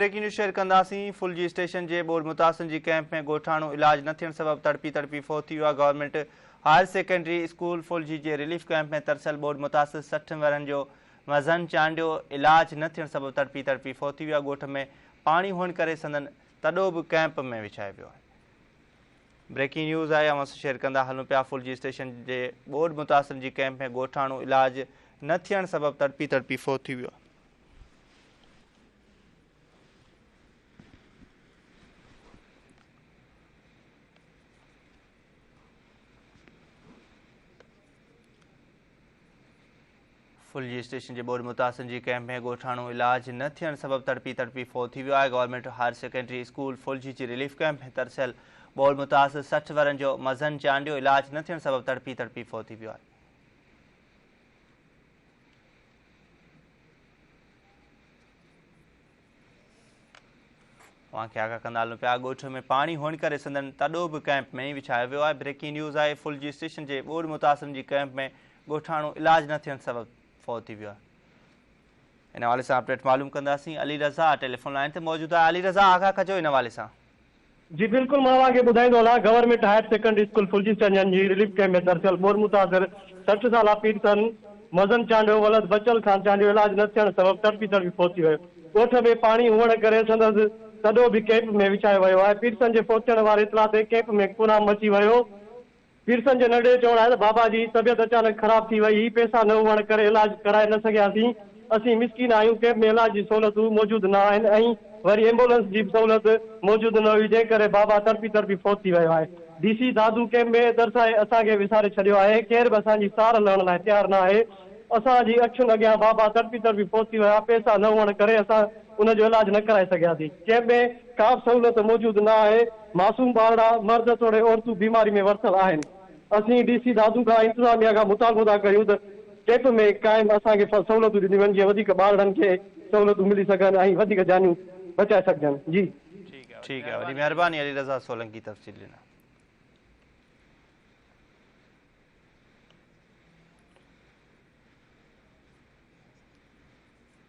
Breaking news share कंदासीं। फुलजी station के board मुतासिन जी camp में गोठाणो इलाज न थियण सबब तड़पी फौत थी वियो। गवर्नमेंट हायर सेकेंडरी स्कूल फुलजी के रिलीफ कैंप में तरसल बोर्ड मुतासिर 60 वरन जो मज़न चांडियो इलाज न थियण सबब तड़पी फौत थी वियो। गोठ में पानी हुअण करे संदन तॾो बि कैंप में विछाए वियो आहे। ब्रेकिंग न्यूज़ आहे, अवां शेयर कंदा हलूं पिया। फुलजी स्टेशन के बोर्ड मुतासिर जी कैंप में गोठाणो इलाज न थियण सबब तड़पी फौत थी वियो। फुलजी स्टेशन के बोर्ड मुतासिर जी कैंप में गोठाणो इलाज न थियण सबब तड़पी फौत थी वियो आहे। गवर्नमेंट हायर सेकेंडरी स्कूल फुलजी जी रिलीफ कैंप में तरसल बोर्ड मुतासिर 60 वरन जो मज़न चांडियो इलाज न थियण सबब तड़पी फौत थी वियो आहे। वहाँ के आगा कंदा हलूं पिया। गोठ में पानी हुअण करे संदन तॾो बि कैंप में ही विछायो वियो आहे। ब्रेकिंग न्यूज़ आहे, फुलजी स्टेशन के बोर्ड मुतासिर जी कैंप में गोठाणो इलाज न थियण सबब फौत थी वियो आहे। इन हवाले से अपडेट मालूम कंदासीं। अली रज़ा टेलीफोन लाइन ते मौजूद है। अली रज़ा, आगाह कजो इन हवाले से। जी बिल्कुल, मां तव्हांखे ॿुधाईंदो हलां। Government higher secondary school Phulji station जी रिलीफ कैंप में दरअसल बोर्ड मुतासिर 60 साला पीरसन मज़न चांडियो वलद बचल खान चांडियो इलाज न थियण सबब तड़पी फौत थी वियो। ॻोठ में पानी हुअण करे संदसि तॾो बि कैंप में विछायो वियो आहे। पीरसन जे पहुचण वारे इतला ते कैंप में कोराम मची वियो। पीरसन जे नंढे चवण आहे त बाबा जी तबियत अचानक ख़राब थी वई, पैसा न हुअण करे इलाज कराए न सघियासीं। असीं मिसकिन आहियूं, कैंप में इलाज जी सहूलियतूं मौजूदु न आहिनि ऐं वरी एम्बुलेंस जी बि सहूलियत मौजूदु न हुई, जंहिं करे बाबा तड़पी फौत थी वियो आहे। डीसी दादू कैंप में दर्शाए असांखे विसारे छॾियो आहे। केरु बि असांजी सार लहण लाइ तयारु न आहे। असांजी अखियुनि अॻियां बाबा तड़पी फौत थी विया। पैसा न हुअण करे असां उनजो इलाज न कराए सघियासीं। कैंप में का बि सहूलियत मौजूदु न आहे। मासूम ॿारड़ा, मर्द तोड़े औरतूं बीमारी में वरतल आहिनि। असीं डीसी दादू खां इंतज़ामिया खां मुतालबो था कयूं त कैंप में क़ाइमु असांखे सहूलियतूं ॾिनियूं वञनि, जीअं वधीक ॿारड़नि खे सहूलियतूं मिली सघनि ऐं वधीक जानियूं बचाए सघजनि। जी ठीक है, वॾी महिरबानी अली रज़ा सोलंकी तफ़सील ॾिना।